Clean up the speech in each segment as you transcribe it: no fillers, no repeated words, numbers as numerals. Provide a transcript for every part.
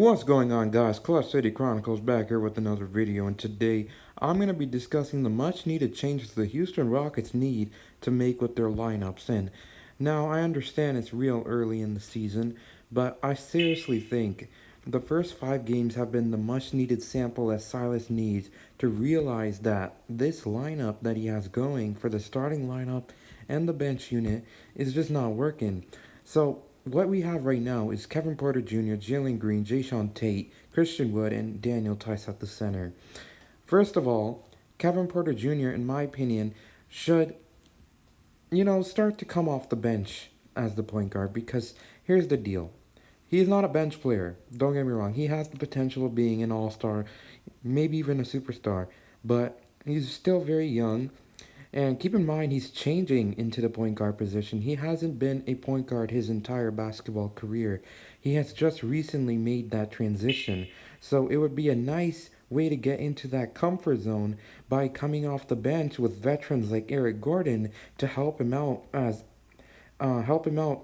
What's going on, guys? Clutch City Chronicles back here with another video, and today I'm going to be discussing the much needed changes the Houston Rockets need to make with their lineups. And now I understand it's real early in the season, but I seriously think the first 5 games have been the much needed sample that Silas needs to realize that this lineup that he has going for the starting lineup and the bench unit is just not working. So what we have right now is Kevin Porter Jr., Jalen Green, Jae'Sean Tate, Christian Wood, and Daniel Theis at the center. First of all, Kevin Porter Jr., in my opinion, should, start to come off the bench as the point guard because here's the deal. He's not a bench player. Don't get me wrong. He has the potential of being an all-star, maybe even a superstar, but he's still very young. And keep in mind, he's changing into the point guard position. He hasn't been a point guard his entire basketball career. He has just recently made that transition. So it would be a nice way to get into that comfort zone by coming off the bench with veterans like Eric Gordon to help him out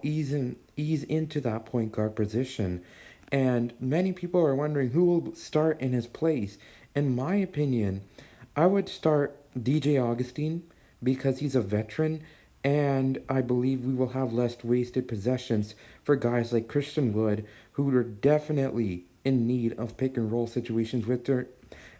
ease into that point guard position. And many people are wondering who will start in his place. In my opinion, I would start DJ Augustine because he's a veteran, and I believe we will have less wasted possessions for guys like Christian Wood, who are definitely in need of pick and roll situations with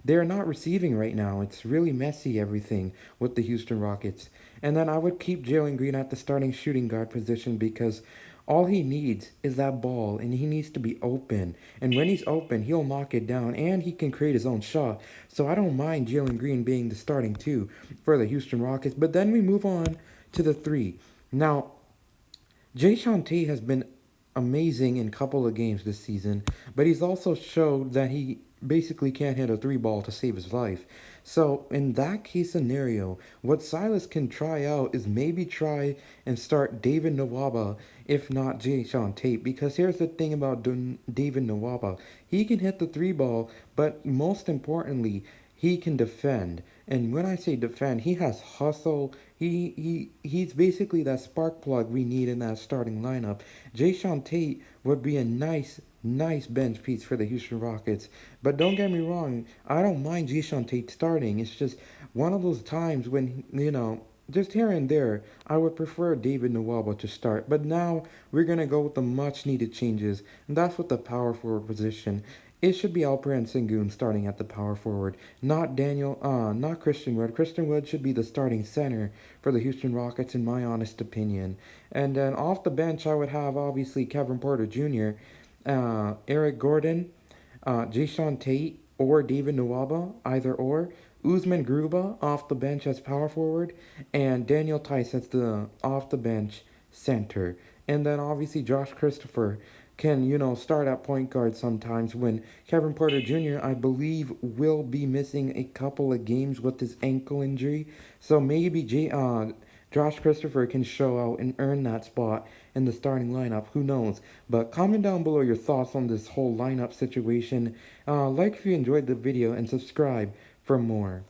they're not receiving right now. It's really messy, everything with the Houston Rockets. And then I would keep Jalen Green at the starting shooting guard position because all he needs is that ball, and he needs to be open. And when he's open, he'll knock it down, and he can create his own shot. So I don't mind Jalen Green being the starting two for the Houston Rockets. But then we move on to the three. Now, Jae'Sean Tate has been amazing in a couple of games this season, but he's also showed that he basically can't hit a three ball to save his life. So in that case scenario, what Silas can try out is maybe try and start David Nwaba, if not Jae'Sean Tate, because here's the thing about David Nwaba. He can hit the three ball, but most importantly, he can defend. And when I say defend, he has hustle. He's basically that spark plug we need in that starting lineup. Jae'Sean Tate would be a nice bench piece for the Houston Rockets. But don't get me wrong, I don't mind Jae'Sean Tate starting. It's just one of those times when, just here and there, I would prefer David Nwaba to start. But now we're going to go with the much needed changes, and that's with the power forward position. It should be Alperen Sengun starting at the power forward, not Christian Wood. Christian Wood should be the starting center for the Houston Rockets, in my honest opinion. And then off the bench, I would have obviously Kevin Porter Jr., Eric Gordon, Jae'Sean Tate, or David Nwaba, either or. Usman Gruba off the bench as power forward, and Daniel Theis as the off the bench center. And then obviously Josh Christopher can, start at point guard sometimes when Kevin Porter Jr., I believe, will be missing a couple of games with his ankle injury. So maybe Josh Christopher can show out and earn that spot in the starting lineup. Who knows? But comment down below your thoughts on this whole lineup situation. Like if you enjoyed the video and subscribe for more.